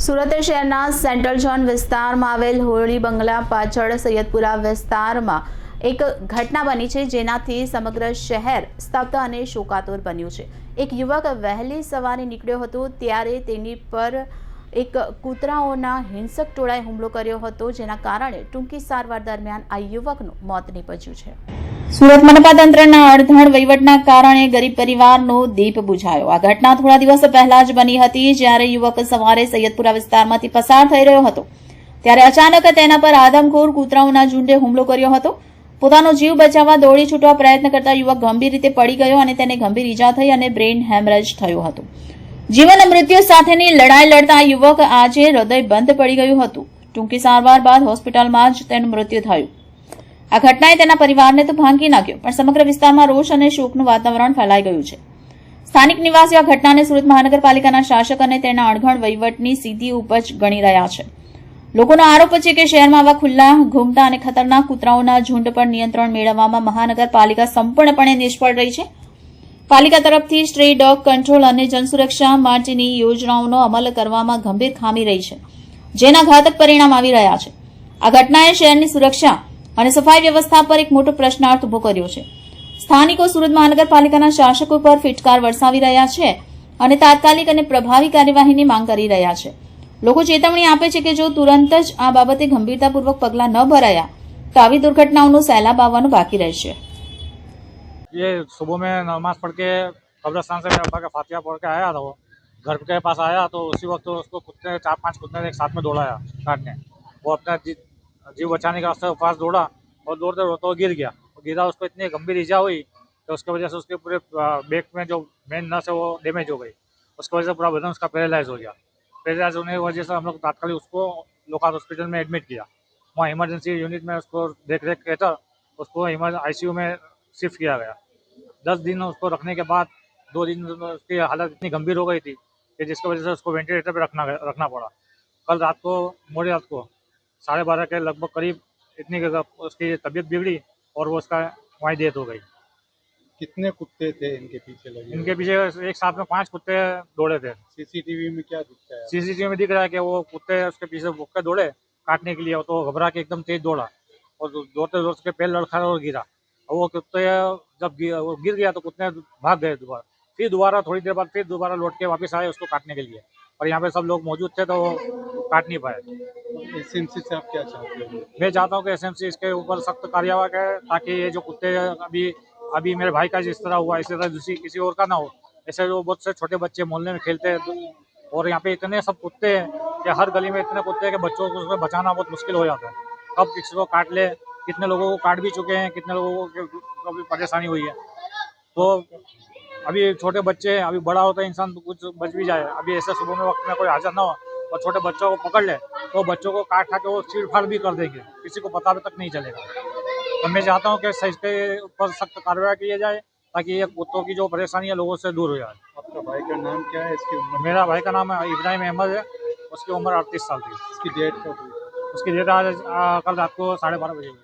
સુરત શહેરના central zone વિસ્તારમાં આવેલ હોળી બંગલા પાછળ સૈયદપુરા વિસ્તારમાં એક ઘટના બની છે, જેનાથી સમગ્ર શહેર સ્તબ્ધ અને શોકાતુર બન્યું છે। એક યુવક વહેલી સવારે નીકળ્યો હતો ત્યારે તેની પર એક કૂતરાઓના હિંસક ટોળાએ હુમલો કર્યો હતો, જેના કારણે ટૂંકી સારવાર દરમિયાન આ યુવકનું મોત નીપજ્યું છે। સુરત મનપા તંત્રના અણધણ વહીવટના કારણે ગરીબ પરિવારનો દીપ બુઝાયો। આ ઘટના થોડા દિવસ પહેલા જ બની હતી, જ્યારે યુવક સવારે સૈયદપુરા વિસ્તારમાંથી પસાર થઈ રહ્યો હતો ત્યારે અચાનક તેના પર આદમખોર કૂતરાઓના ઝુંડે હુમલો કર્યો હતો। પોતાનો જીવ બચાવવા દોડી છૂટવા પ્રયત્ન કરતા યુવક ગંભીર રીતે પડી ગયો અને તેને ગંભીર ઈજા થઈ અને બ્રેઇન હેમરેજ થયું હતું। જીવન મૃત્યુ સાથેની લડાઈ લડતા યુવક આજે હૃદય બંધ પડી ગયું હતું। ટૂંકી સારવાર બાદ હોસ્પિટલમાં જ તેનું મૃત્યુ થયું। આ ઘટનાએ તેના પરિવારને તો ભાંગી નાખ્યો, પણ સમગ્ર વિસ્તારમાં રોષ અને શોકનું વાતાવરણ ફેલાઈ ગયું છે। સ્થાનિક નિવાસીઓ આ ઘટનાને સુરત મહાનગરપાલિકાના શાસક અને તેના અણઘડ વહીવટની સીધી ઉપજ ગણી રહ્યા છે। લોકોનો આરોપ છે કે શહેરમાં આવા ખુલ્લા ઘૂમતા અને ખતરનાક કૂતરાઓના ઝુંડ પર નિયંત્રણ મેળવવામાં મહાનગરપાલિકા સંપૂર્ણપણે નિષ્ફળ રહી છે। પાલિકા તરફથી સ્ટ્રે ડોગ કંટ્રોલ અને જનસુરક્ષા માટેની યોજનાઓનો અમલ કરવામાં ગંભીર ખામી રહી છે, જેના ઘાતક પરિણામ આવી રહ્યા છે। આ ઘટનાએ શહેરની સુરક્ષા અને સફાઈ વ્યવસ્થા પર એક મોટો પ્રશ્નાર્થ ઉભો કર્યો છે। સ્થાનિકો સુરત મહાનગરપાલિકાના શાસકો પર ફિટકાર વરસાવી રહ્યા છે અને તાત્કાલિક અને પ્રભાવી કાર્યવાહીની માંગ કરી રહ્યા છે। લોકો ચેતવણી આપે છે કે જો તુરંત જ આ બાબતે ગંભીરતાપૂર્વક પગલાં ન ભરાયા તો આવી દુર્ઘટનાઓનો સैलाब આવવાનું बाकी રહેશે। ये सुबह में नमाज पढ़ के कब्रिस्तान से मेरे अब्बा का फातिहा पढ़ के आया था। वो घर के पास आया तो उसी वक्त उसको कुत्ते 4-5 कुत्ते ने एक साथ में दौड़ाया काटने। वो अपना जीव बचाने के वास्ते पास दौड़ा और दौड़ते दौड़ते वो गिर गया। गिरा, उसको इतनी गंभीर ईजा हुई तो उसकी वजह से उसके पूरे बैक में जो मेन नस है वो डैमेज हो गई। उसकी वजह से पूरा बदन उसका पैरालाइज हो गया। पैरालाइज होने की वजह से हम लोग तात्कालिक उसको लोकाल हॉस्पिटल में एडमिट किया। वहाँ इमरजेंसी यूनिट में उसको देख रेख कर उसको ICU में शिफ्ट किया गया। 10 दिन उसको रखने के बाद 2 दिन उसकी हालत इतनी गंभीर हो गई थी कि जिसकी वजह से उसको वेंटिलेटर पर रखना पड़ा। कल रात को मोड़ी रात को 12:30 के लगभग करीब इतनी उसकी तबीयत बिगड़ी और वो उसका वहीं डेथ हो गई। कितने कुत्ते थे इनके पीछे लगे? इनके पीछे एक साथ में 5 कुत्ते दौड़े थे। सीसीटीवी में क्या दिखता है? सीसीटीवी में दिख रहा है कि वो कुत्ते उसके पीछे भुक के दौड़े काटने के लिए, तो घबरा के एकदम तेज दौड़ा और दौड़ते दौड़ते उसके पैर लड़खड़ा और गिरा। और वो कुत्ते जब वो गिर गया तो कुत्ते भाग गए दोबारा। फिर दोबारा थोड़ी देर बाद फिर दोबारा लौट के वापस आए उसको काटने के लिए, और यहाँ पे सब लोग मौजूद थे तो वो काट नहीं पाए। एसएमसी से आप क्या चाहते हैं? मैं चाहता हूँ कि एसएमसी इसके ऊपर सख्त कार्यवाही करे, ताकि ये जो कुत्ते अभी मेरे भाई का जिस तरह हुआ इसी तरह दूसरी किसी और का ना हो। ऐसे जो बहुत से छोटे बच्चे मोहल्ले में खेलते हैं और यहाँ पे इतने सब कुत्ते हैं कि हर गली में इतने कुत्ते हैं कि बच्चों को उसमें बचाना बहुत मुश्किल हो जाता है। कब किसी को काट ले, कितने लोगों को काट भी चुके हैं, कितने लोगों को अभी परेशानी हुई है। तो अभी छोटे बच्चे हैं, अभी बड़ा होता है इंसान तो कुछ बच भी जाए। अभी ऐसे सुबह में वक्त में कोई हाजिर ना हो और छोटे बच्चों को पकड़ ले तो बच्चों को काट खा के वो चीड़-फाड़ भी कर देंगे, किसी को पता तक नहीं चलेगा। तो मैं चाहता हूँ कि इसके ऊपर सख्त कार्रवाई की जाए, ताकि ये कुत्तों की जो परेशानी है लोगों से दूर हो जाए। आपका भाई का नाम क्या है? इसकी उम्र? मेरा भाई का नाम है इब्राहिम अहमद है, उसकी उम्र 38 साल थी। इसकी डेट कब हुई? उसकी डेट आज कल रात को 12:30 बजे हुई।